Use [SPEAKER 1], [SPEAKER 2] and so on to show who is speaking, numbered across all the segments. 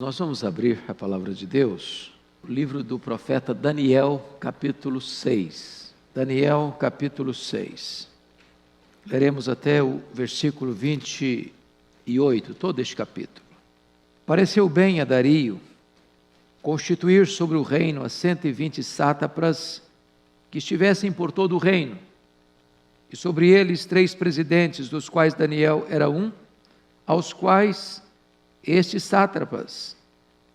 [SPEAKER 1] Nós vamos abrir a palavra de Deus, o livro do profeta Daniel, capítulo 6. Daniel, capítulo 6. Leremos até o versículo 28, todo este capítulo. Pareceu bem a Dario constituir sobre o reino as 120 sátrapas que estivessem por todo o reino, e sobre eles 3 presidentes, dos quais Daniel era um, aos quais estes sátrapas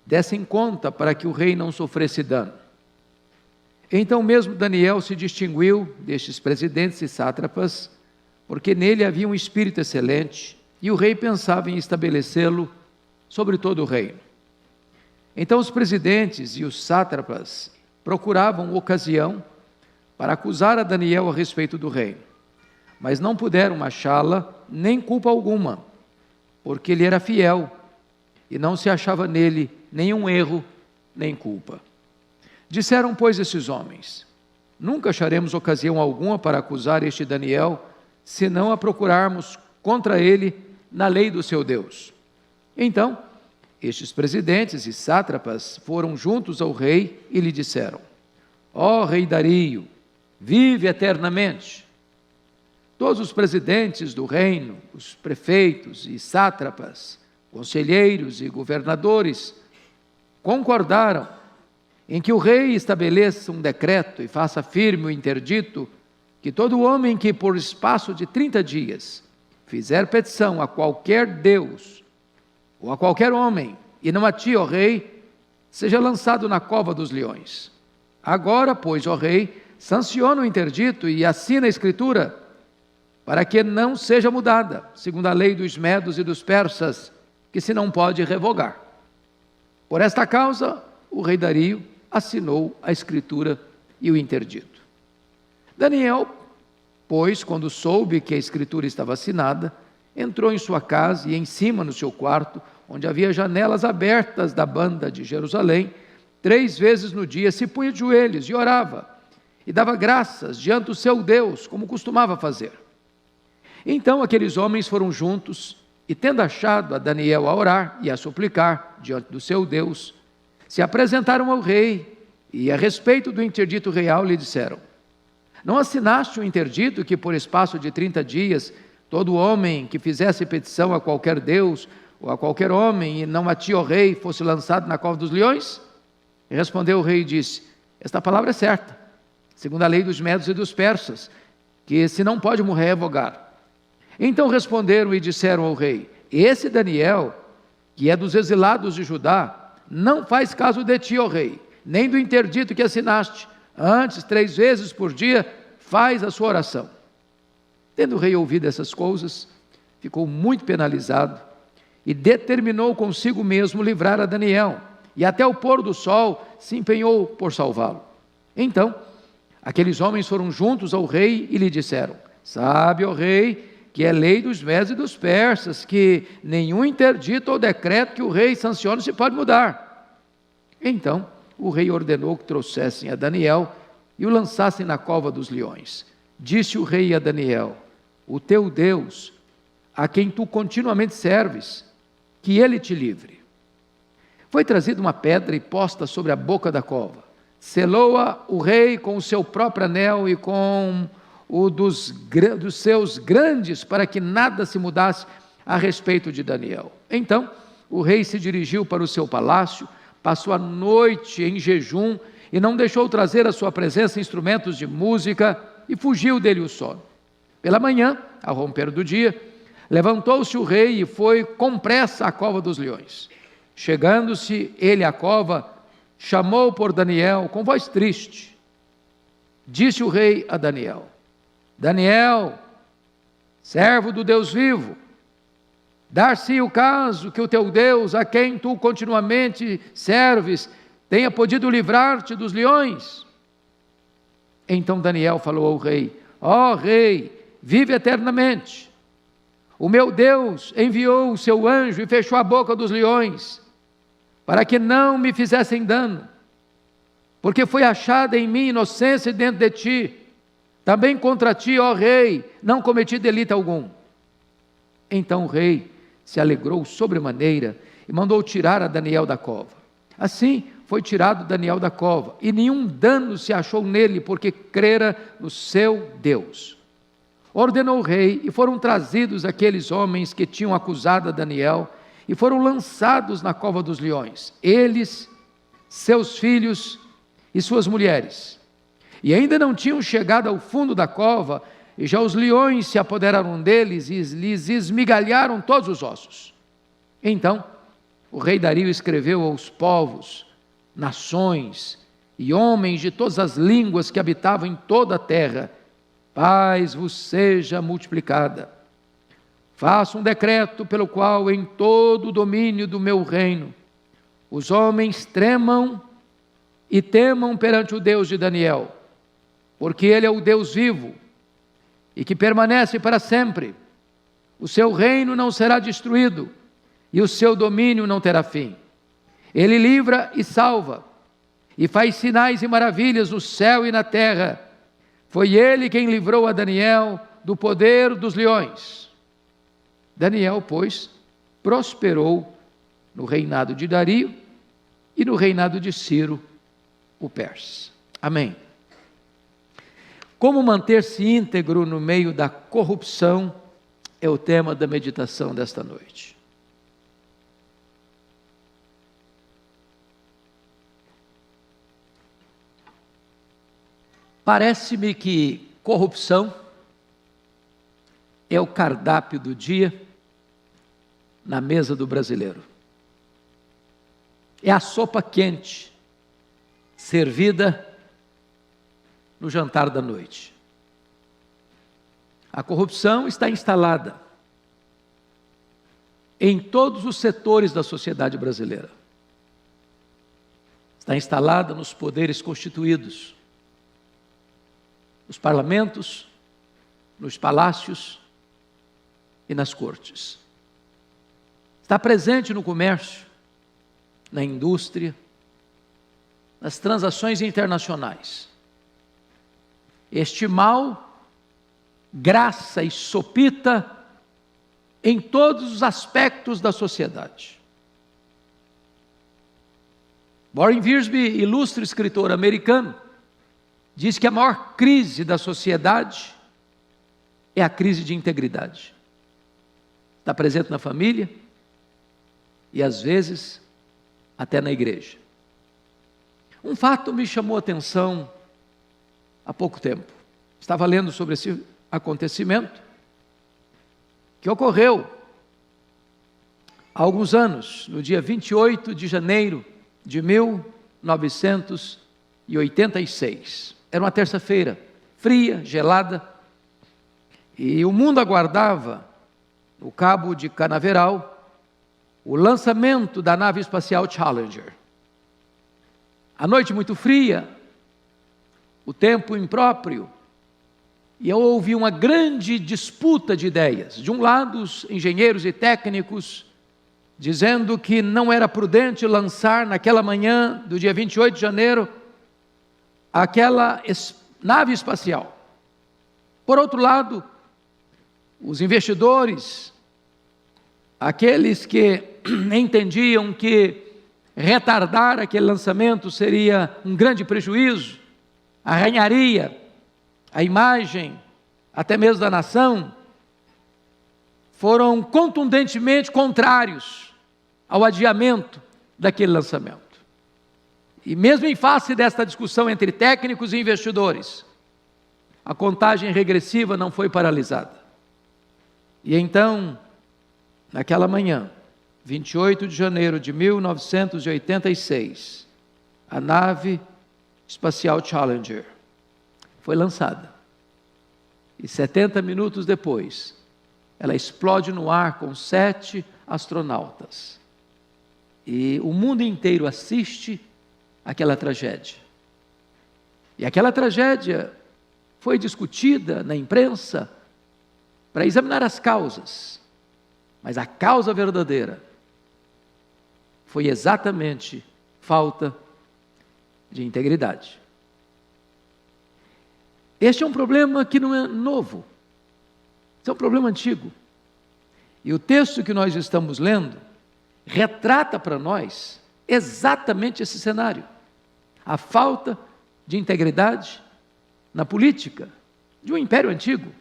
[SPEAKER 1] dessem conta para que o rei não sofresse dano. Então mesmo Daniel se distinguiu destes presidentes e sátrapas, porque nele havia um espírito excelente, e o rei pensava em estabelecê-lo sobre todo o reino. Então os presidentes e os sátrapas procuravam ocasião para acusar a Daniel a respeito do reino, mas não puderam achá-la nem culpa alguma, porque ele era fiel, e não se achava nele nenhum erro, nem culpa. Disseram, pois, esses homens: nunca acharemos ocasião alguma para acusar este Daniel, se não a procurarmos contra ele na lei do seu Deus. Então, estes presidentes e sátrapas foram juntos ao rei e lhe disseram: ó rei Dario, vive eternamente. Todos os presidentes do reino, os prefeitos e sátrapas, conselheiros e governadores, concordaram em que o rei estabeleça um decreto e faça firme o interdito que todo homem que por espaço de 30 dias fizer petição a qualquer Deus ou a qualquer homem e não a ti, ó rei, seja lançado na cova dos leões. Agora, pois, ó rei, sanciona o interdito e assina a escritura para que não seja mudada, segundo a lei dos medos e dos persas, que se não pode revogar. Por esta causa, o rei Dario assinou a escritura e o interdito. Daniel, pois, quando soube que a escritura estava assinada, entrou em sua casa e em cima no seu quarto, onde havia janelas abertas da banda de Jerusalém, 3 vezes no dia se punha de joelhos e orava, e dava graças diante do seu Deus, como costumava fazer. Então aqueles homens foram juntos, e tendo achado a Daniel a orar e a suplicar diante do seu Deus, se apresentaram ao rei, e a respeito do interdito real lhe disseram: não assinaste o interdito que por espaço de 30 dias, todo homem que fizesse petição a qualquer Deus, ou a qualquer homem, e não a ti, ó rei, fosse lançado na cova dos leões? E respondeu o rei e disse: esta palavra é certa, segundo a lei dos medos e dos persas, que se não pode morrer revogar. Então responderam e disseram ao rei: esse Daniel, que é dos exilados de Judá, não faz caso de ti, ó rei, nem do interdito que assinaste. Antes, 3 vezes por dia, faz a sua oração. Tendo o rei ouvido essas coisas, ficou muito penalizado e determinou consigo mesmo livrar a Daniel, e até o pôr do sol se empenhou por salvá-lo. Então, aqueles homens foram juntos ao rei e lhe disseram: sabe, ó rei, que é lei dos medos e dos persas, que nenhum interdito ou decreto que o rei sancione se pode mudar. Então o rei ordenou que trouxessem a Daniel e o lançassem na cova dos leões. Disse o rei a Daniel: o teu Deus, a quem tu continuamente serves, que ele te livre. Foi trazida uma pedra e posta sobre a boca da cova. Selou-a o rei com o seu próprio anel e com o dos seus grandes, para que nada se mudasse a respeito de Daniel. Então o rei se dirigiu para o seu palácio, passou a noite em jejum e não deixou trazer à sua presença instrumentos de música, e fugiu dele o sono. Pela manhã, ao romper do dia, levantou-se o rei e foi com pressa à cova dos leões. Chegando-se ele à cova, chamou por Daniel com voz triste. Disse o rei a Daniel: Daniel, servo do Deus vivo, dar-se o caso que o teu Deus, a quem tu continuamente serves, tenha podido livrar-te dos leões? Então Daniel falou ao rei: ó rei, vive eternamente. O meu Deus enviou o seu anjo e fechou a boca dos leões, para que não me fizessem dano, porque foi achada em mim inocência dentro de ti. Também contra ti, ó rei, não cometi delito algum. Então o rei se alegrou sobremaneira e mandou tirar a Daniel da cova. Assim foi tirado Daniel da cova, e nenhum dano se achou nele, porque crera no seu Deus. Ordenou o rei, e foram trazidos aqueles homens que tinham acusado a Daniel, e foram lançados na cova dos leões, eles, seus filhos e suas mulheres. E ainda não tinham chegado ao fundo da cova, e já os leões se apoderaram deles e lhes esmigalharam todos os ossos. Então, o rei Dario escreveu aos povos, nações e homens de todas as línguas que habitavam em toda a terra: paz vos seja multiplicada. Faço um decreto pelo qual em todo o domínio do meu reino os homens tremam e temam perante o Deus de Daniel, porque ele é o Deus vivo e que permanece para sempre. O seu reino não será destruído e o seu domínio não terá fim. Ele livra e salva, e faz sinais e maravilhas no céu e na terra. Foi ele quem livrou a Daniel do poder dos leões. Daniel, pois, prosperou no reinado de Dario e no reinado de Ciro, o persa. Amém. Como manter-se íntegro no meio da corrupção é o tema da meditação desta noite. Parece-me que corrupção é o cardápio do dia na mesa do brasileiro. É a sopa quente servida no jantar da noite. A corrupção está instalada em todos os setores da sociedade brasileira. Está instalada nos poderes constituídos, nos parlamentos, nos palácios e nas cortes. Está presente no comércio, na indústria, nas transações internacionais. Este mal graça e sopita em todos os aspectos da sociedade. Warren Wiersbe, ilustre escritor americano, diz que a maior crise da sociedade é a crise de integridade. Está presente na família e, às vezes, até na igreja. Um fato me chamou a atenção há pouco tempo. Estava lendo sobre esse acontecimento que ocorreu há alguns anos, no dia 28 de janeiro de 1986. Era uma terça-feira, fria, gelada, e o mundo aguardava, no Cabo de Canaveral, o lançamento da nave espacial Challenger. A noite muito fria, o tempo impróprio, e eu ouvi uma grande disputa de ideias. De um lado, os engenheiros e técnicos dizendo que não era prudente lançar naquela manhã do dia 28 de janeiro aquela nave espacial. Por outro lado, os investidores, aqueles que entendiam que retardar aquele lançamento seria um grande prejuízo, arranharia a imagem, até mesmo da nação, foram contundentemente contrários ao adiamento daquele lançamento. E mesmo em face desta discussão entre técnicos e investidores, a contagem regressiva não foi paralisada. E então, naquela manhã, 28 de janeiro de 1986, a nave espacial Challenger foi lançada. E 70 minutos depois, ela explode no ar com 7 astronautas. E o mundo inteiro assiste àquela tragédia. E aquela tragédia foi discutida na imprensa para examinar as causas. Mas a causa verdadeira foi exatamente falta de integridade. Este é um problema que não é novo. Este é um problema antigo. E o texto que nós estamos lendo retrata para nós exatamente esse cenário. A falta de integridade na política de um império antigo.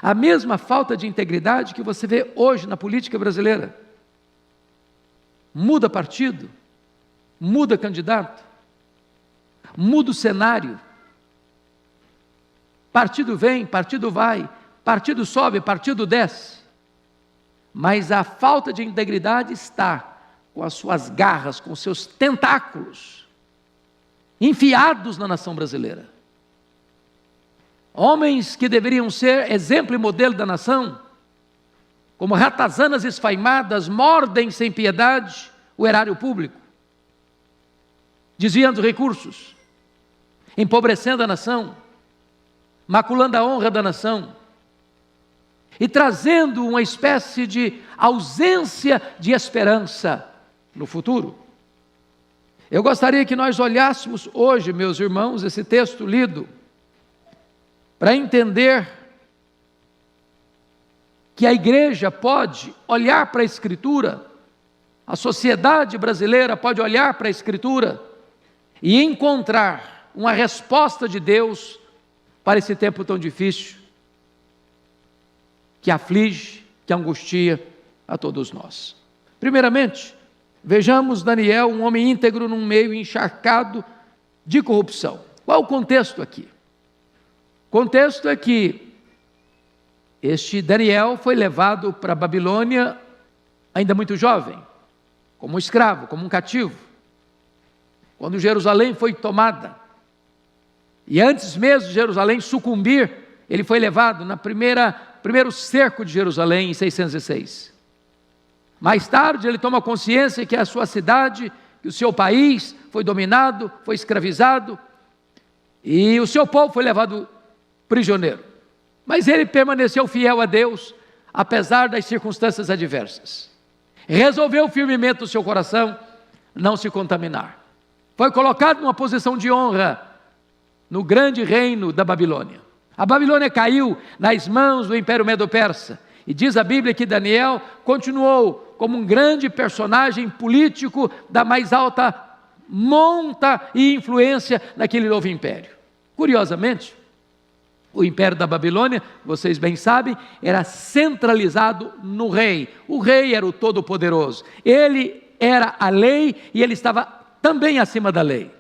[SPEAKER 1] A mesma falta de integridade que você vê hoje na política brasileira. Muda partido, muda candidato, muda o cenário. Partido vem, partido vai, partido sobe, partido desce. Mas a falta de integridade está com as suas garras, com os seus tentáculos enfiados na nação brasileira. Homens que deveriam ser exemplo e modelo da nação, como ratazanas esfaimadas, mordem sem piedade o erário público, desviando recursos, empobrecendo a nação, maculando a honra da nação e trazendo uma espécie de ausência de esperança no futuro. Eu gostaria que nós olhássemos hoje, meus irmãos, esse texto lido, para entender que a igreja pode olhar para a Escritura, a sociedade brasileira pode olhar para a Escritura e encontrar uma resposta de Deus para esse tempo tão difícil, que aflige, que angustia a todos nós. Primeiramente, vejamos Daniel, um homem íntegro num meio encharcado de corrupção. Qual o contexto aqui? O contexto é que este Daniel foi levado para a Babilônia ainda muito jovem, como um escravo, como um cativo, quando Jerusalém foi tomada. E antes mesmo de Jerusalém sucumbir, ele foi levado no primeiro cerco de Jerusalém, em 606. Mais tarde ele toma consciência que a sua cidade, que o seu país foi dominado, foi escravizado, e o seu povo foi levado prisioneiro. Mas ele permaneceu fiel a Deus, apesar das circunstâncias adversas. Resolveu firmemente o seu coração não se contaminar. Foi colocado numa posição de honra no grande reino da Babilônia. A Babilônia caiu nas mãos do Império Medo-Persa. E diz a Bíblia que Daniel continuou como um grande personagem político da mais alta monta e influência naquele novo império. Curiosamente, o império da Babilônia, vocês bem sabem, era centralizado no rei. O rei era o todo-poderoso. Ele era a lei e ele estava também acima da lei.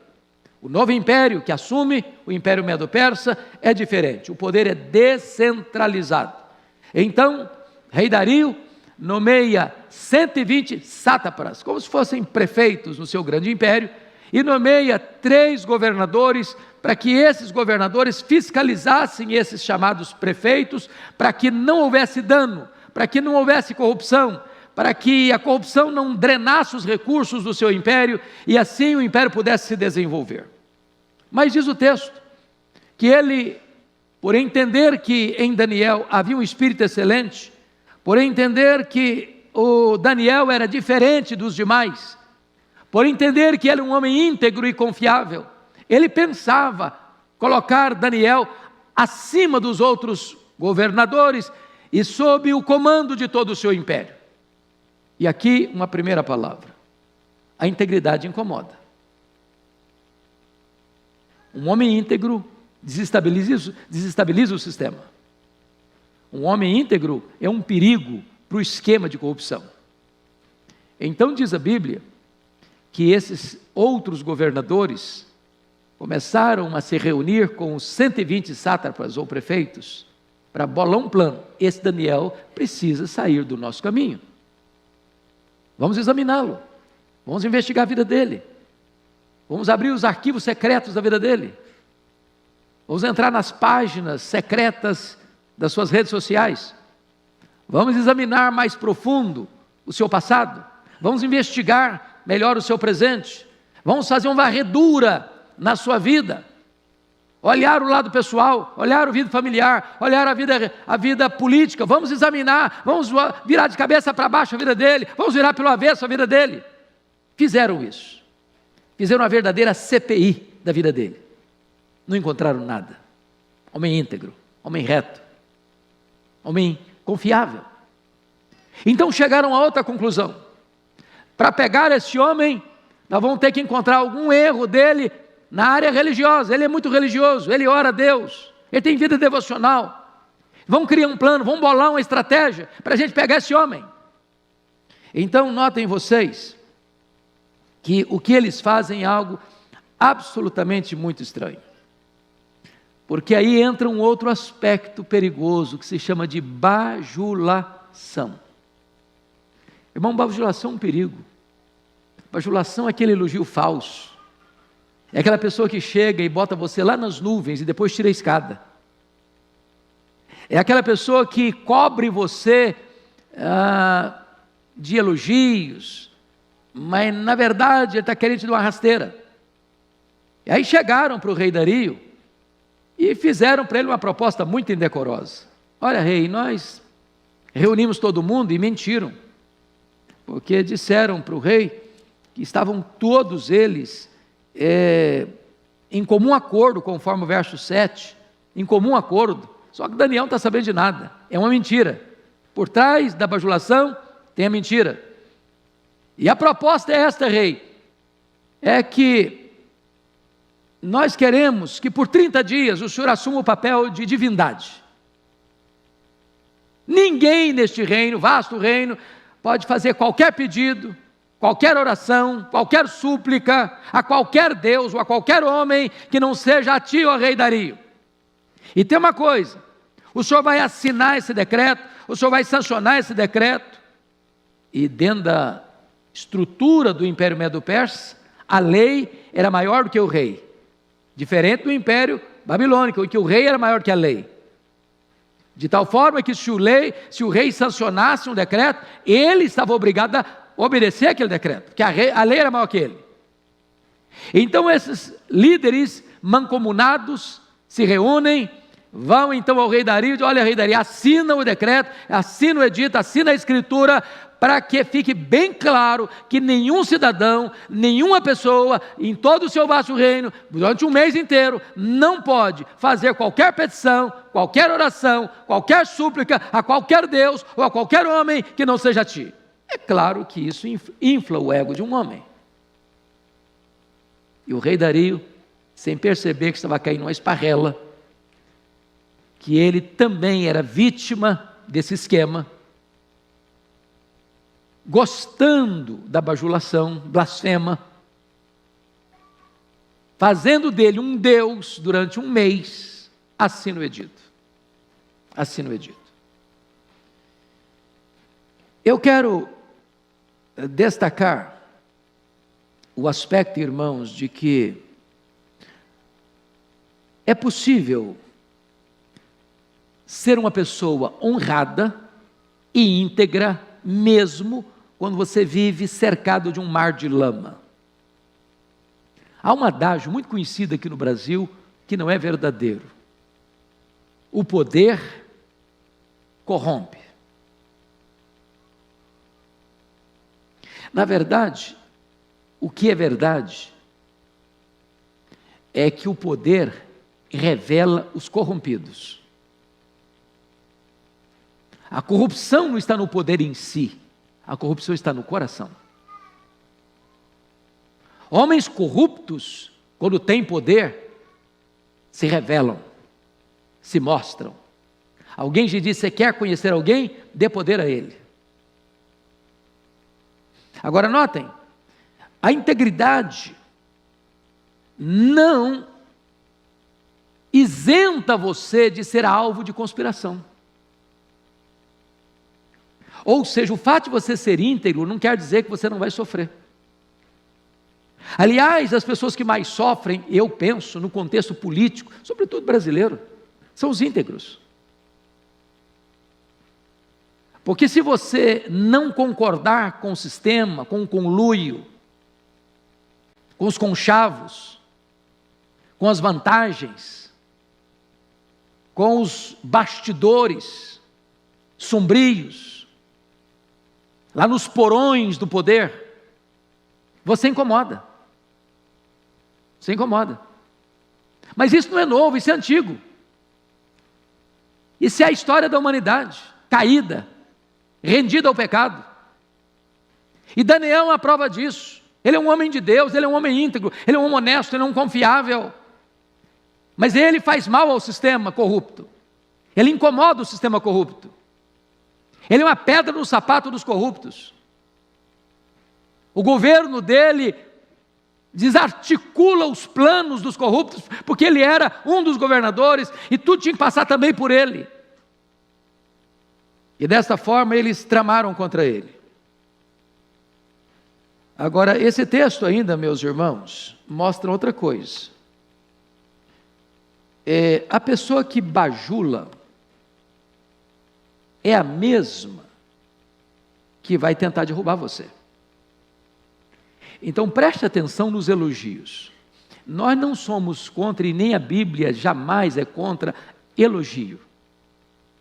[SPEAKER 1] O novo império que assume, o Império Medo-Persa, é diferente. O poder é descentralizado. Então, rei Dario nomeia 120 sátrapas, como se fossem prefeitos no seu grande império, e nomeia 3 governadores, para que esses governadores fiscalizassem esses chamados prefeitos, para que não houvesse dano, para que não houvesse corrupção, para que a corrupção não drenasse os recursos do seu império, e assim o império pudesse se desenvolver. Mas diz o texto, que ele, por entender que em Daniel havia um espírito excelente, por entender que o Daniel era diferente dos demais, por entender que ele era um homem íntegro e confiável, ele pensava colocar Daniel acima dos outros governadores e sob o comando de todo o seu império. E aqui uma primeira palavra: a integridade incomoda. Um homem íntegro desestabiliza o sistema. Um homem íntegro é um perigo para o esquema de corrupção. Então diz a Bíblia que esses outros governadores começaram a se reunir com os 120 sátrapas ou prefeitos para bolar um plano. Esse Daniel precisa sair do nosso caminho. Vamos examiná-lo, vamos investigar a vida dele, vamos abrir os arquivos secretos da vida dele, vamos entrar nas páginas secretas das suas redes sociais, vamos examinar mais profundo o seu passado, vamos investigar melhor o seu presente, vamos fazer uma varredura na sua vida, olhar o lado pessoal, olhar a vida familiar, olhar a vida política, vamos examinar, vamos virar de cabeça para baixo a vida dele, vamos virar pelo avesso a vida dele. Fizeram isso, fizeram uma verdadeira CPI da vida dele, não encontraram nada. Homem íntegro, homem reto, homem confiável. Então chegaram a outra conclusão: para pegar esse homem, nós vamos ter que encontrar algum erro dele na área religiosa. Ele é muito religioso, ele ora a Deus, ele tem vida devocional. Vamos criar um plano, vamos bolar uma estratégia para a gente pegar esse homem. Então notem vocês que o que eles fazem é algo absolutamente muito estranho. Porque aí entra um outro aspecto perigoso que se chama de bajulação. Irmão, bajulação é um perigo. Bajulação é aquele elogio falso. É aquela pessoa que chega e bota você lá nas nuvens e depois tira a escada. É aquela pessoa que cobre você de elogios, mas na verdade ele está querendo te dar uma rasteira. E aí chegaram para o rei Dario e fizeram para ele uma proposta muito indecorosa. Olha, rei, nós reunimos todo mundo e mentiram, porque disseram para o rei que estavam todos eles em comum acordo, conforme o verso 7, em comum acordo, só que Daniel não está sabendo de nada, é uma mentira. Por trás da bajulação tem a mentira. E a proposta é esta, rei, é que nós queremos que por 30 dias o senhor assuma o papel de divindade. Ninguém neste reino, vasto reino, pode fazer qualquer pedido, qualquer oração, qualquer súplica, a qualquer Deus ou a qualquer homem que não seja a ti, ó rei Dario. E tem uma coisa, o senhor vai assinar esse decreto, o senhor vai sancionar esse decreto, e dentro da estrutura do Império Medo-Persa, a lei era maior do que o rei. Diferente do Império Babilônico, em que o rei era maior que a lei. De tal forma que se o rei sancionasse um decreto, ele estava obrigado a obedecer aquele decreto, porque a lei era maior que ele. Então esses líderes mancomunados se reúnem, vão então ao rei Dario e dizem: olha, rei Dario, assina o decreto, assina o edito, assina a escritura, para que fique bem claro que nenhum cidadão, nenhuma pessoa, em todo o seu vasto reino, durante um mês inteiro, não pode fazer qualquer petição, qualquer oração, qualquer súplica a qualquer Deus ou a qualquer homem que não seja a ti. É claro que isso infla o ego de um homem. E o rei Dario, sem perceber que estava caindo uma esparrela, que ele também era vítima desse esquema, gostando da bajulação, blasfema, fazendo dele um Deus durante um mês, assina o edito. Assina o edito. Eu quero destacar o aspecto, irmãos, de que é possível ser uma pessoa honrada e íntegra, mesmo quando você vive cercado de um mar de lama. Há um adágio muito conhecido aqui no Brasil que não é verdadeiro. O poder corrompe. Na verdade, o que é verdade é que o poder revela os corrompidos. A corrupção não está no poder em si, a corrupção está no coração. Homens corruptos, quando têm poder, se revelam, se mostram. Alguém já disse: você quer conhecer alguém? Dê poder a ele. Agora notem, a integridade não isenta você de ser alvo de conspiração. Ou seja, o fato de você ser íntegro não quer dizer que você não vai sofrer. Aliás, as pessoas que mais sofrem, eu penso, no contexto político, sobretudo brasileiro, são os íntegros. Porque se você não concordar com o sistema, com o conluio, com os conchavos, com as vantagens, com os bastidores sombrios, lá nos porões do poder, você incomoda. Você incomoda. Mas isso não é novo, isso é antigo. Isso é a história da humanidade, caída, rendida ao pecado. E Daniel é uma prova disso. Ele é um homem de Deus, ele é um homem íntegro, ele é um homem honesto, ele é um confiável. Mas ele faz mal ao sistema corrupto. Ele incomoda o sistema corrupto. Ele é uma pedra no sapato dos corruptos. O governo dele desarticula os planos dos corruptos, porque ele era um dos governadores e tudo tinha que passar também por ele. E desta forma eles tramaram contra ele. Agora, esse texto ainda, meus irmãos, mostra outra coisa. A pessoa que bajula é a mesma que vai tentar derrubar você. Então preste atenção nos elogios. Nós não somos contra, e nem a Bíblia jamais é contra elogio.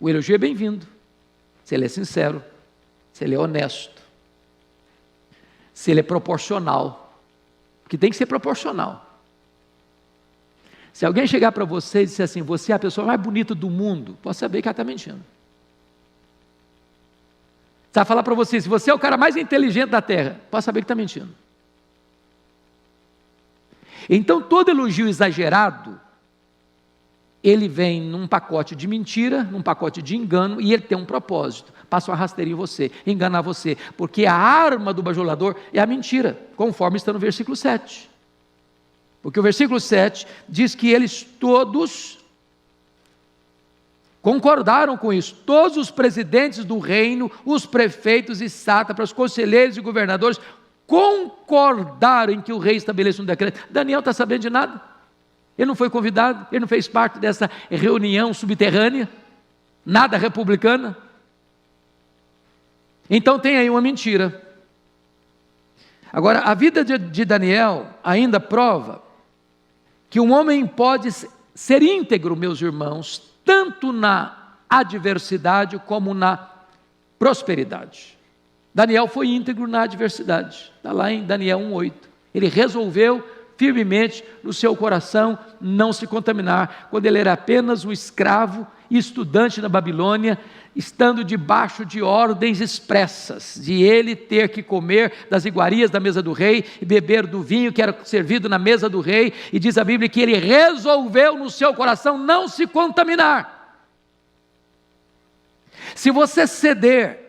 [SPEAKER 1] O elogio é bem-vindo, se ele é sincero, se ele é honesto, se ele é proporcional, porque tem que ser proporcional. Se alguém chegar para você e disser assim, você é a pessoa mais bonita do mundo, pode saber que ela está mentindo. Se ela falar para você, se você é o cara mais inteligente da terra, pode saber que está mentindo. Então todo elogio exagerado, ele vem num pacote de mentira, num pacote de engano, e ele tem um propósito, passa uma rasteira em você, enganar você, porque a arma do bajulador é a mentira, conforme está no versículo 7. Porque o versículo 7 diz que eles todos concordaram com isso, todos os presidentes do reino, os prefeitos e sátrapas, conselheiros e governadores, concordaram em que o rei estabeleça um decreto. Daniel está sabendo de nada, ele não foi convidado, ele não fez parte dessa reunião subterrânea, nada republicana. Então tem aí uma mentira. Agora, a vida de Daniel ainda prova que um homem pode ser íntegro, meus irmãos, tanto na adversidade como na prosperidade. Daniel foi íntegro na adversidade, está lá em Daniel 1:8. Ele resolveu firmemente no seu coração não se contaminar, quando ele era apenas um escravo e estudante na Babilônia, estando debaixo de ordens expressas, de ele ter que comer das iguarias da mesa do rei, e beber do vinho que era servido na mesa do rei, e diz a Bíblia que ele resolveu no seu coração não se contaminar. Se você ceder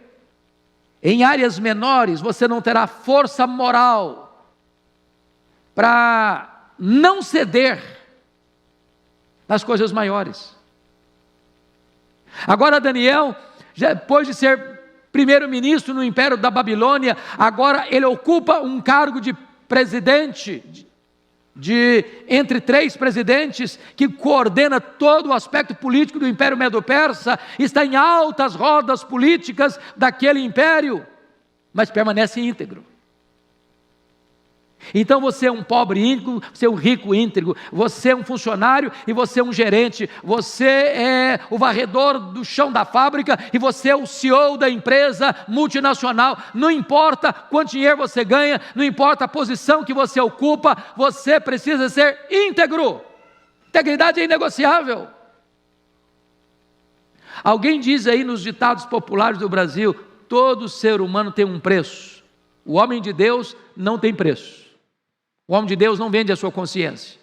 [SPEAKER 1] em áreas menores, você não terá força moral para não ceder nas coisas maiores. Agora Daniel, depois de ser primeiro-ministro no Império da Babilônia, agora ele ocupa um cargo de presidente, entre 3 presidentes, que coordena todo o aspecto político do Império Medo-Persa, está em altas rodas políticas daquele império, mas permanece íntegro. Então você é um pobre íntegro, você é um rico íntegro, você é um funcionário e você é um gerente, você é o varredor do chão da fábrica e você é o CEO da empresa multinacional. Não importa quanto dinheiro você ganha, não importa a posição que você ocupa, você precisa ser íntegro. Integridade é inegociável. Alguém diz aí nos ditados populares do Brasil, todo ser humano tem um preço. O homem de Deus não tem preço. O homem de Deus não vende a sua consciência.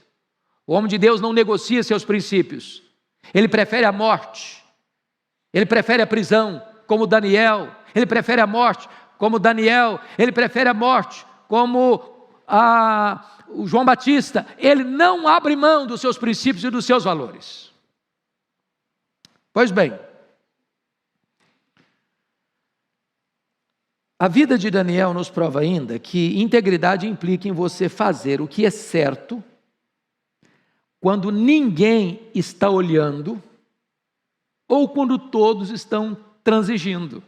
[SPEAKER 1] O homem de Deus não negocia seus princípios. Ele prefere a morte. Ele prefere a prisão, como Daniel. Ele prefere a morte, como Daniel. Ele prefere a morte, como o João Batista. Ele não abre mão dos seus princípios e dos seus valores. Pois bem, a vida de Daniel nos prova ainda que integridade implica em você fazer o que é certo, quando ninguém está olhando, ou quando todos estão transigindo.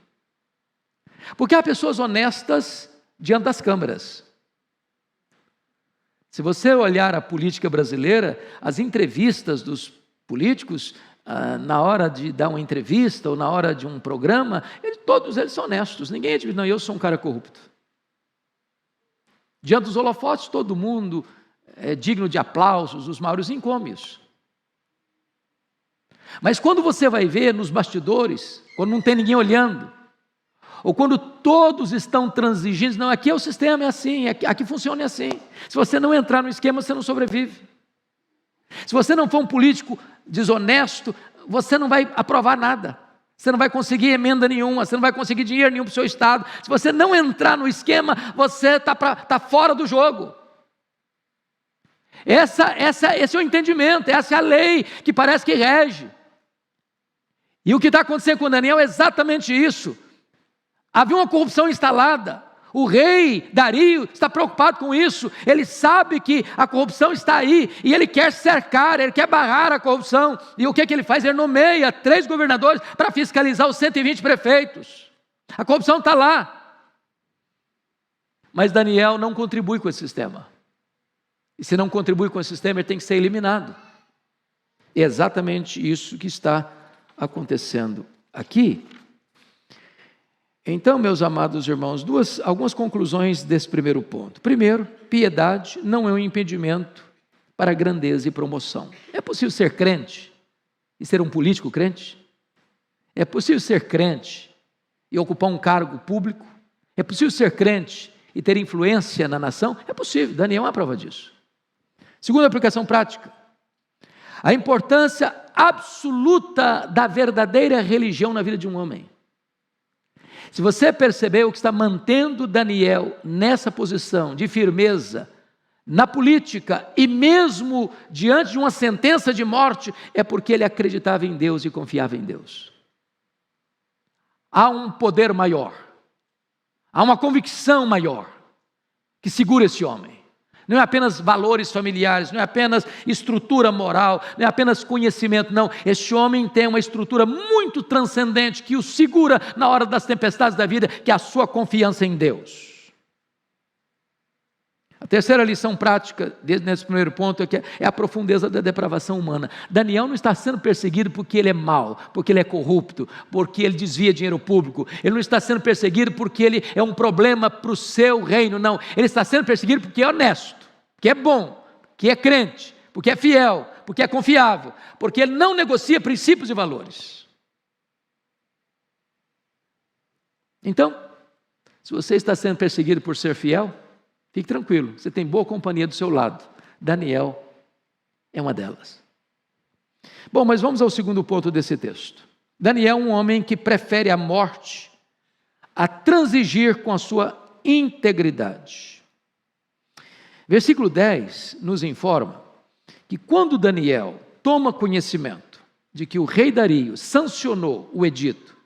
[SPEAKER 1] Porque há pessoas honestas diante das câmeras. Se você olhar a política brasileira, as entrevistas dos políticos, na hora de dar uma entrevista ou na hora de um programa, todos eles são honestos, ninguém diz, não, eu sou um cara corrupto. Diante dos holofotes, todo mundo é digno de aplausos, os maiores encômios. Mas quando você vai ver nos bastidores, quando não tem ninguém olhando, ou quando todos estão transigindo, não, aqui é o sistema, é assim, aqui funciona assim. Se você não entrar no esquema, você não sobrevive. Se você não for um político desonesto, você não vai aprovar nada. Você não vai conseguir emenda nenhuma, você não vai conseguir dinheiro nenhum para o seu estado. Se você não entrar no esquema, você está fora do jogo. Esse é o entendimento, essa é a lei que parece que rege. E o que está acontecendo com Daniel é exatamente isso. Havia uma corrupção instalada. O rei Dario está preocupado com isso. Ele sabe que a corrupção está aí e ele quer cercar, ele quer barrar a corrupção. E o que ele faz? Ele nomeia 3 governadores para fiscalizar os 120 prefeitos. A corrupção está lá. Mas Daniel não contribui com esse sistema. E se não contribui com esse sistema, ele tem que ser eliminado. É exatamente isso que está acontecendo aqui. Então, meus amados irmãos, algumas conclusões desse primeiro ponto. Primeiro, piedade não é um impedimento para grandeza e promoção. É possível ser crente e ser um político crente? É possível ser crente e ocupar um cargo público? É possível ser crente e ter influência na nação? É possível, Daniel é uma prova disso. Segunda aplicação prática, a importância absoluta da verdadeira religião na vida de um homem. Se você percebeu que está mantendo Daniel nessa posição de firmeza, na política e mesmo diante de uma sentença de morte, é porque ele acreditava em Deus e confiava em Deus. Há um poder maior, há uma convicção maior que segura esse homem. Não é apenas valores familiares, não é apenas estrutura moral, não é apenas conhecimento, não. Este homem tem uma estrutura muito transcendente que o segura na hora das tempestades da vida, que é a sua confiança em Deus. A terceira lição prática, nesse primeiro ponto, é a profundeza da depravação humana. Daniel não está sendo perseguido porque ele é mau, porque ele é corrupto, porque ele desvia dinheiro público. Ele não está sendo perseguido porque ele é um problema para o seu reino, não. Ele está sendo perseguido porque é honesto, porque é bom, porque é crente, porque é fiel, porque é confiável, porque ele não negocia princípios e valores. Então, se você está sendo perseguido por ser fiel, fique tranquilo, você tem boa companhia do seu lado. Daniel é uma delas. Bom, mas vamos ao segundo ponto desse texto. Daniel é um homem que prefere a morte a transigir com a sua integridade. Versículo 10 nos informa que quando Daniel toma conhecimento de que o rei Dario sancionou o edito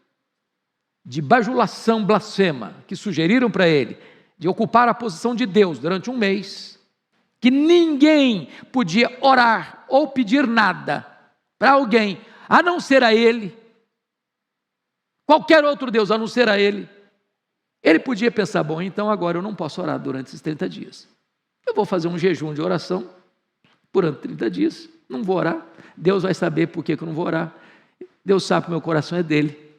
[SPEAKER 1] de bajulação blasfema que sugeriram para ele de ocupar a posição de Deus durante um mês, que ninguém podia orar ou pedir nada para alguém, a não ser a ele, qualquer outro Deus a não ser a ele, ele podia pensar, bom, então agora eu não posso orar durante esses 30 dias. Eu vou fazer um jejum de oração durante 30 dias, não vou orar, Deus vai saber por que eu não vou orar, Deus sabe que o meu coração é dele,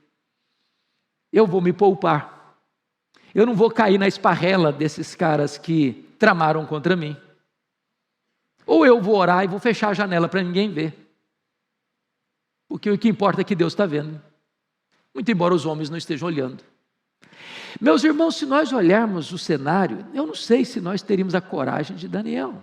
[SPEAKER 1] eu vou me poupar, eu não vou cair na esparrela desses caras que tramaram contra mim, ou eu vou orar e vou fechar a janela para ninguém ver, porque o que importa é que Deus está vendo, muito embora os homens não estejam olhando. Meus irmãos, se nós olharmos o cenário, eu não sei se nós teríamos a coragem de Daniel.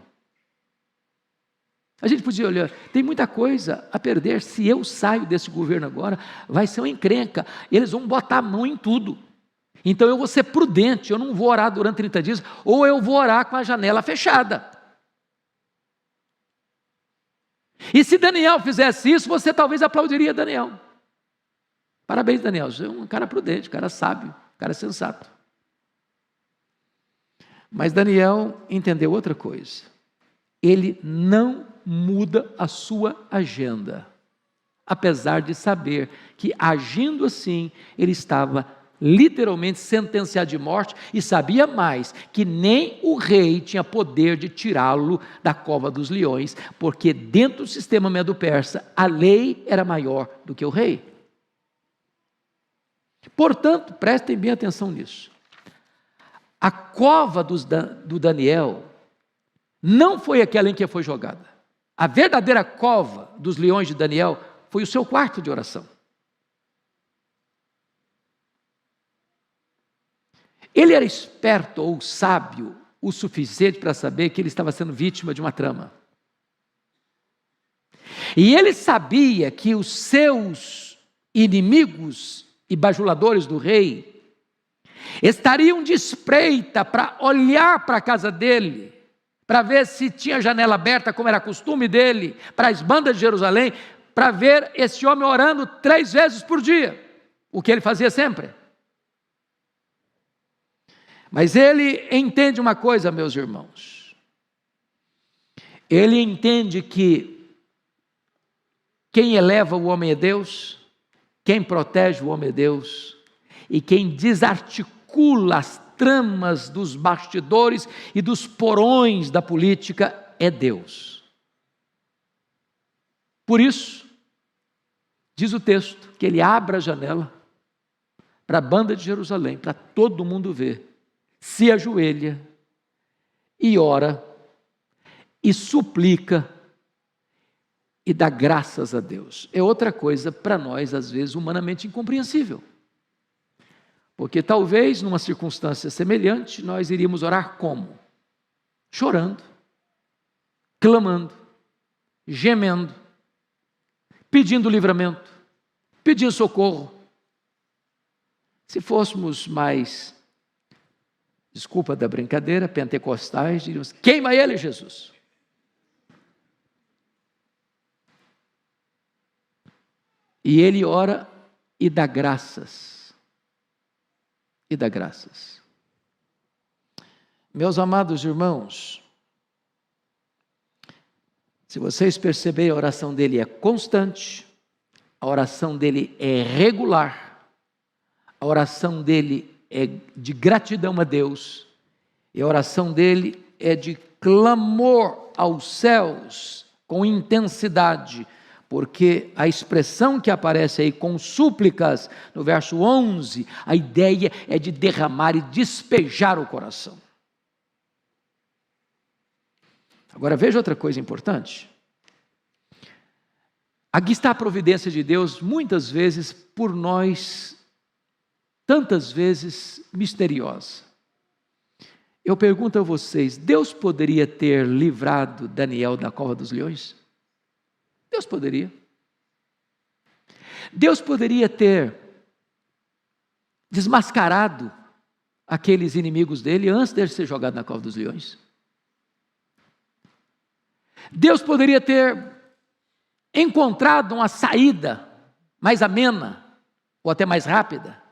[SPEAKER 1] A gente podia olhar, tem muita coisa a perder, se eu saio desse governo agora, vai ser uma encrenca, eles vão botar a mão em tudo. Então eu vou ser prudente, eu não vou orar durante 30 dias, ou eu vou orar com a janela fechada. E se Daniel fizesse isso, você talvez aplaudiria Daniel. Parabéns, Daniel, você é um cara prudente, um cara sábio, um cara sensato. Mas Daniel entendeu outra coisa. Ele não muda a sua agenda, apesar de saber que agindo assim, ele estava literalmente sentenciado de morte e sabia mais, que nem o rei tinha poder de tirá-lo da cova dos leões, porque dentro do sistema medo-persa, a lei era maior do que o rei. Portanto, prestem bem atenção nisso. A cova do Daniel não foi aquela em que foi jogada. A verdadeira cova dos leões de Daniel foi o seu quarto de oração. Ele era esperto ou sábio o suficiente para saber que ele estava sendo vítima de uma trama. E ele sabia que os seus inimigos e bajuladores do rei estariam de espreita para olhar para a casa dele, para ver se tinha janela aberta, como era costume dele, para as bandas de Jerusalém, para ver esse homem orando 3 vezes por dia, o que ele fazia sempre. Mas ele entende uma coisa, meus irmãos, ele entende que quem eleva o homem é Deus, quem protege o homem é Deus, e quem desarticula as tramas dos bastidores e dos porões da política é Deus. Por isso, diz o texto, que ele abre a janela para a banda de Jerusalém, para todo mundo ver, se ajoelha e ora e suplica e dá graças a Deus. É outra coisa para nós, às vezes, humanamente incompreensível. Porque talvez, numa circunstância semelhante, nós iríamos orar como? Chorando, clamando, gemendo, pedindo livramento, pedindo socorro. Se fôssemos mais, desculpa da brincadeira, pentecostais, diríamos: queima ele, Jesus. E ele ora e dá graças. E dá graças. Meus amados irmãos, se vocês perceberem, a oração dele é constante, a oração dele é regular, a oração dele é de gratidão a Deus, e a oração dele é de clamor aos céus com intensidade, porque a expressão que aparece aí com súplicas, no verso 11, a ideia é de derramar e despejar o coração. Agora veja outra coisa importante. Aqui está a providência de Deus, muitas vezes por nós, tantas vezes misteriosa. Eu pergunto a vocês, Deus poderia ter livrado Daniel da cova dos leões? Deus poderia. Deus poderia ter desmascarado aqueles inimigos dele antes de ele ser jogado na cova dos leões. Deus poderia ter encontrado uma saída mais amena, ou até mais rápida,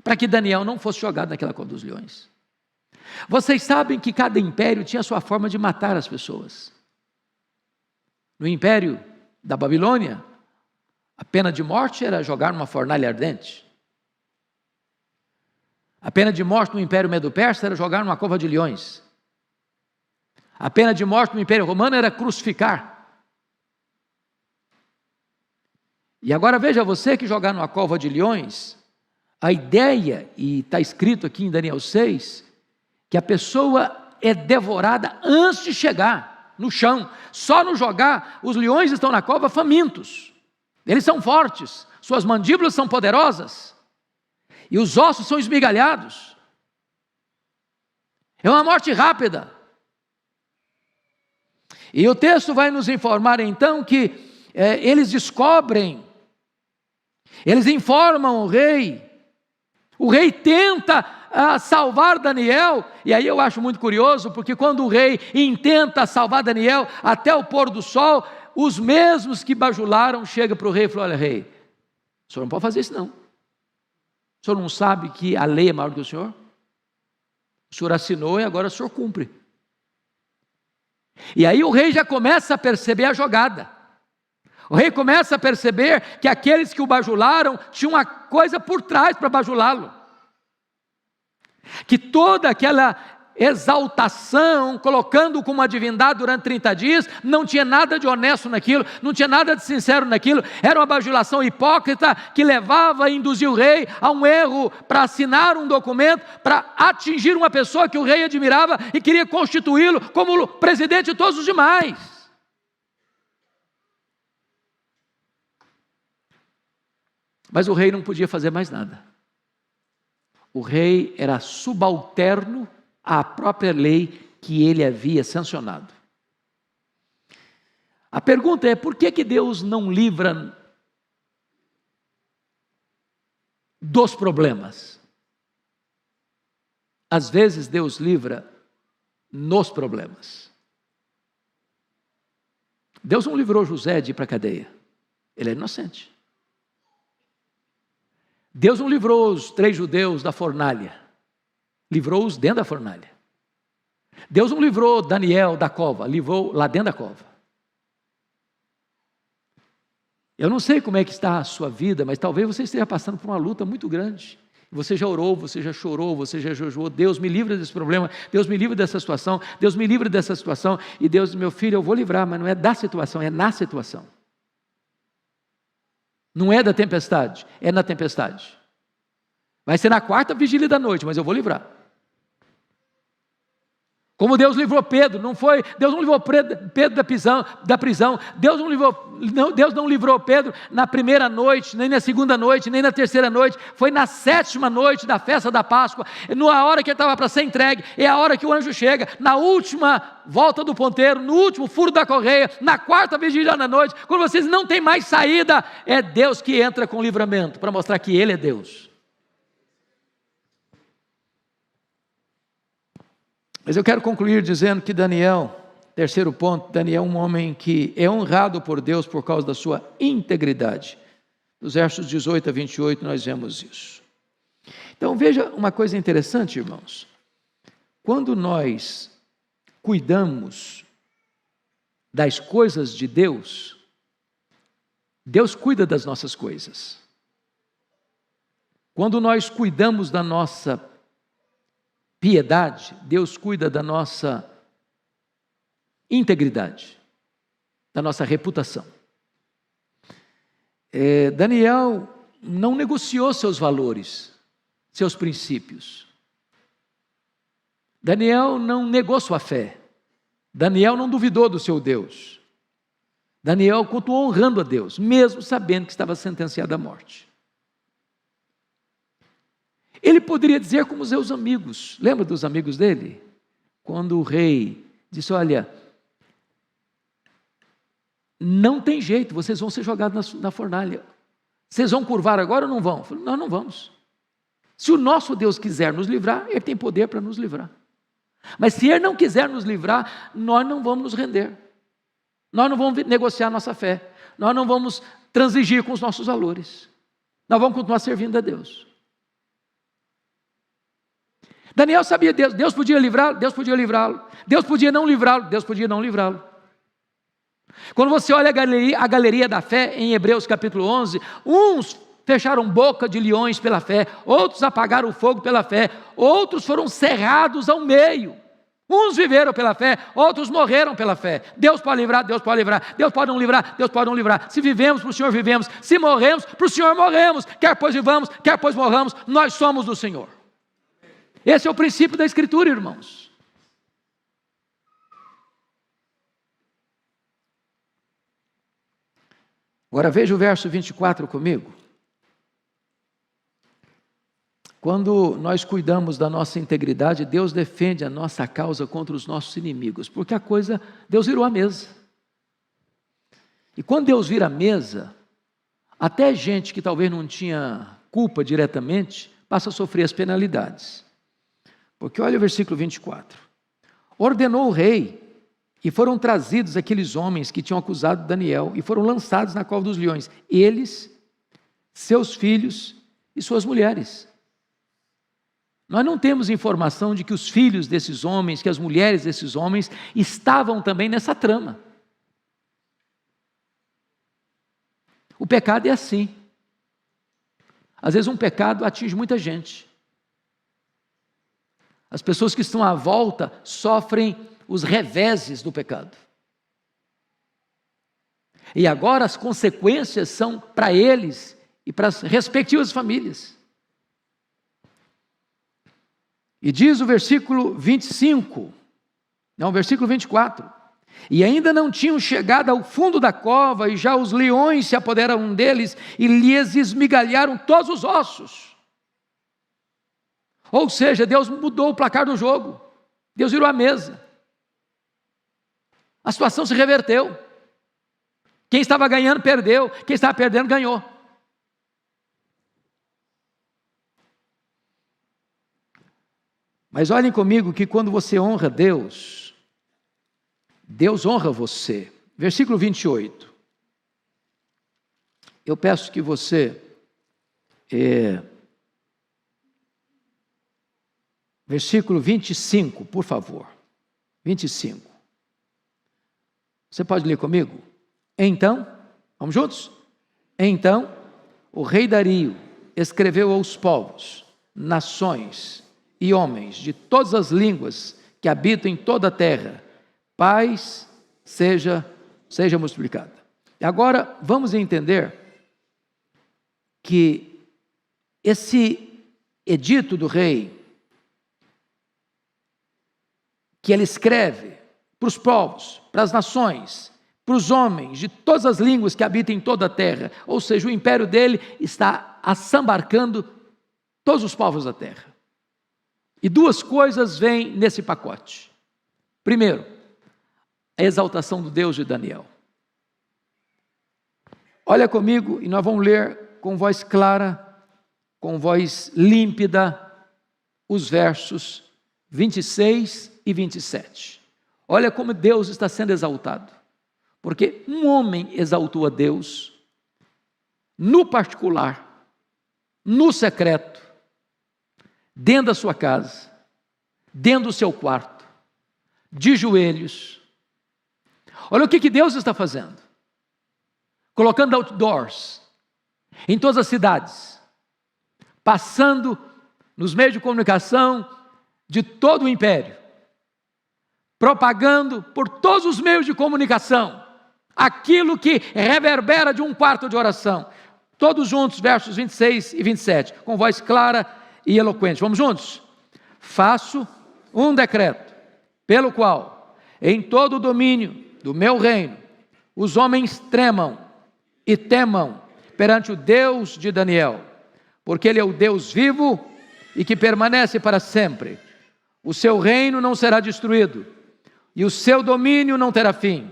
[SPEAKER 1] para que Daniel não fosse jogado naquela cova dos leões. Vocês sabem que cada império tinha a sua forma de matar as pessoas. No império da Babilônia, a pena de morte era jogar numa fornalha ardente. A pena de morte no império Medo-Persa era jogar numa cova de leões. A pena de morte no império romano era crucificar. E agora veja você que jogar numa cova de leões, a ideia, e está escrito aqui em Daniel 6, que a pessoa é devorada antes de chegar no chão. Só no jogar, os leões estão na cova famintos. Eles são fortes, suas mandíbulas são poderosas, e os ossos são esmigalhados. É uma morte rápida. E o texto vai nos informar então que eles descobrem, eles informam o rei tenta salvar Daniel, e aí eu acho muito curioso, porque quando o rei intenta salvar Daniel até o pôr do sol, os mesmos que bajularam chegam para o rei e falam: olha, rei, o senhor não pode fazer isso não. O senhor não sabe que a lei é maior do que o senhor? O senhor assinou e agora o senhor cumpre. E aí o rei já começa a perceber a jogada. O rei começa a perceber que aqueles que o bajularam tinham uma coisa por trás para bajulá-lo. Que toda aquela exaltação, colocando-o como uma divindade durante 30 dias, não tinha nada de honesto naquilo, não tinha nada de sincero naquilo, era uma bajulação hipócrita que levava a induzir o rei a um erro para assinar um documento, para atingir uma pessoa que o rei admirava e queria constituí-lo como presidente de todos os demais. Mas o rei não podia fazer mais nada. O rei era subalterno à própria lei que ele havia sancionado. A pergunta é, por que Deus não livra dos problemas? Às vezes Deus livra nos problemas. Deus não livrou José de ir para a cadeia. Ele era inocente. Deus não livrou os 3 judeus da fornalha. Livrou-os dentro da fornalha. Deus não livrou Daniel da cova. Livrou lá dentro da cova. Eu não sei como é que está a sua vida, mas talvez você esteja passando por uma luta muito grande. Você já orou, você já chorou, você já jejuou. Deus me livra desse problema, Deus me livra dessa situação, Deus me livra dessa situação. E Deus, meu filho, eu vou livrar, mas não é da situação, é na situação. Não é da tempestade, é na tempestade. Vai ser na 4ª vigília da noite, mas eu vou livrar. Como Deus livrou Pedro, Deus não livrou Pedro da prisão, Deus não livrou Pedro na primeira noite, nem na segunda noite, nem na terceira noite, foi na 7ª noite da festa da Páscoa, na hora que ele estava para ser entregue, é a hora que o anjo chega, na última volta do ponteiro, no último furo da correia, na 4ª vigília da noite, quando vocês não têm mais saída, é Deus que entra com livramento, para mostrar que Ele é Deus. Mas eu quero concluir dizendo que Daniel, terceiro ponto, Daniel é um homem que é honrado por Deus por causa da sua integridade. Nos versos 18 a 28 nós vemos isso. Então veja uma coisa interessante, irmãos. Quando nós cuidamos das coisas de Deus, Deus cuida das nossas coisas. Quando nós cuidamos da nossa piedade, Deus cuida da nossa integridade, da nossa reputação. Daniel não negociou seus valores, seus princípios. Daniel não negou sua fé. Daniel não duvidou do seu Deus. Daniel continuou honrando a Deus, mesmo sabendo que estava sentenciado à morte. Ele poderia dizer como os seus amigos, lembra dos amigos dele? Quando o rei disse, olha, não tem jeito, vocês vão ser jogados na fornalha. Vocês vão curvar agora ou não vão? Falei, nós não vamos. Se o nosso Deus quiser nos livrar, Ele tem poder para nos livrar. Mas se Ele não quiser nos livrar, nós não vamos nos render. Nós não vamos negociar nossa fé. Nós não vamos transigir com os nossos valores. Nós vamos continuar servindo a Deus. Daniel sabia Deus, Deus podia livrá-lo, Deus podia livrá-lo, Deus podia não livrá-lo, Deus podia não livrá-lo. Quando você olha a galeria da fé em Hebreus capítulo 11, uns fecharam boca de leões pela fé, outros apagaram o fogo pela fé, outros foram cerrados ao meio. Uns viveram pela fé, outros morreram pela fé. Deus pode livrar, Deus pode livrar, Deus pode não livrar, Deus pode não livrar. Se vivemos, para o Senhor vivemos, se morremos, para o Senhor morremos, quer pois vivamos, quer pois morramos, nós somos do Senhor. Esse é o princípio da Escritura, irmãos. Agora veja o verso 24 comigo. Quando nós cuidamos da nossa integridade, Deus defende a nossa causa contra os nossos inimigos, porque Deus virou a mesa. E quando Deus vira a mesa, até gente que talvez não tinha culpa diretamente, passa a sofrer as penalidades. Porque olha o versículo 24. Ordenou o rei, e foram trazidos aqueles homens que tinham acusado Daniel, e foram lançados na cova dos leões, eles, seus filhos e suas mulheres. Nós não temos informação de que os filhos desses homens, que as mulheres desses homens, estavam também nessa trama. O pecado é assim. Às vezes um pecado atinge muita gente. As pessoas que estão à volta sofrem os reveses do pecado. E agora as consequências são para eles e para as respectivas famílias. E diz o versículo 24. E ainda não tinham chegado ao fundo da cova, e já os leões se apoderaram deles e lhes esmigalharam todos os ossos. Ou seja, Deus mudou o placar do jogo. Deus virou a mesa. A situação se reverteu. Quem estava ganhando, perdeu. Quem estava perdendo, ganhou. Mas olhem comigo que quando você honra Deus, Deus honra você. Versículo 28. Eu peço que você... versículo 25, por favor. 25. Você pode ler comigo? Então, vamos juntos? Então, o rei Dario escreveu aos povos, nações e homens de todas as línguas que habitam em toda a terra: paz seja multiplicada. E agora vamos entender que esse edito do rei, que ele escreve para os povos, para as nações, para os homens de todas as línguas que habitam em toda a terra, ou seja, o império dele está assambarcando todos os povos da terra. E duas coisas vêm nesse pacote. Primeiro, a exaltação do Deus de Daniel. Olha comigo e nós vamos ler com voz clara, com voz límpida, os versos 26 e 27. Olha como Deus está sendo exaltado. Porque um homem exaltou a Deus no particular, no secreto, dentro da sua casa, dentro do seu quarto, de joelhos. Olha o que Deus está fazendo. Colocando outdoors em todas as cidades, passando nos meios de comunicação de todo o império, propagando por todos os meios de comunicação aquilo que reverbera de um quarto de oração. Todos juntos, versos 26 e 27, com voz clara e eloquente. Vamos juntos? Faço um decreto, pelo qual, em todo o domínio do meu reino, os homens tremam e temam perante o Deus de Daniel, porque ele é o Deus vivo e que permanece para sempre. O seu reino não será destruído, e o seu domínio não terá fim.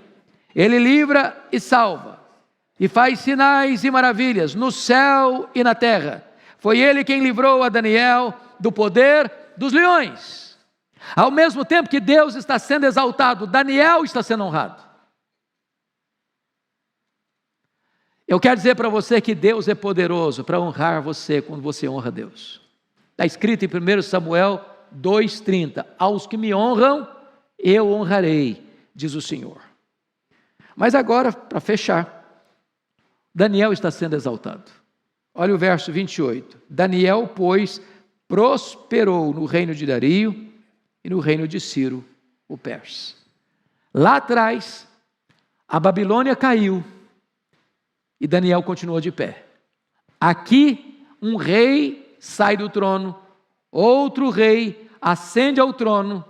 [SPEAKER 1] Ele livra e salva, e faz sinais e maravilhas no céu e na terra. Foi ele quem livrou a Daniel do poder dos leões. Ao mesmo tempo que Deus está sendo exaltado, Daniel está sendo honrado. Eu quero dizer para você que Deus é poderoso para honrar você quando você honra Deus. Está escrito em 1 Samuel 2,30: aos que me honram, eu honrarei, diz o Senhor. Mas agora, para fechar, Daniel está sendo exaltado. Olha o verso 28. Daniel, pois, prosperou no reino de Dario e no reino de Ciro, o persa. Lá atrás, a Babilônia caiu e Daniel continuou de pé. Aqui, um rei sai do trono, outro rei ascende ao trono,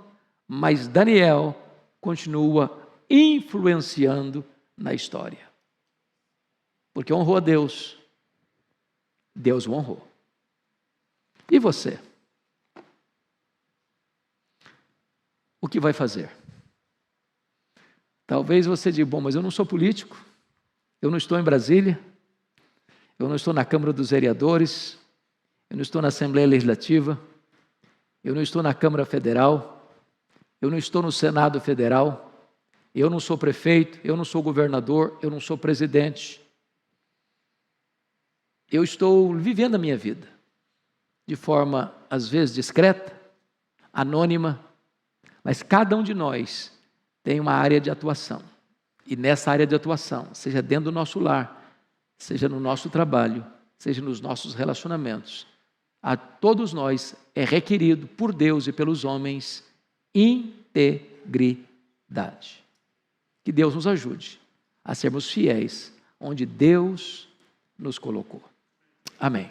[SPEAKER 1] mas Daniel continua influenciando na história. Porque honrou a Deus, Deus o honrou. E você? O que vai fazer? Talvez você diga: bom, mas eu não sou político, eu não estou em Brasília, eu não estou na Câmara dos Vereadores, eu não estou na Assembleia Legislativa, eu não estou na Câmara Federal, eu não estou no Senado Federal, eu não sou prefeito, eu não sou governador, eu não sou presidente. Eu estou vivendo a minha vida de forma, às vezes, discreta, anônima, mas cada um de nós tem uma área de atuação. E nessa área de atuação, seja dentro do nosso lar, seja no nosso trabalho, seja nos nossos relacionamentos, a todos nós é requerido por Deus e pelos homens integridade. Que Deus nos ajude a sermos fiéis onde Deus nos colocou. Amém.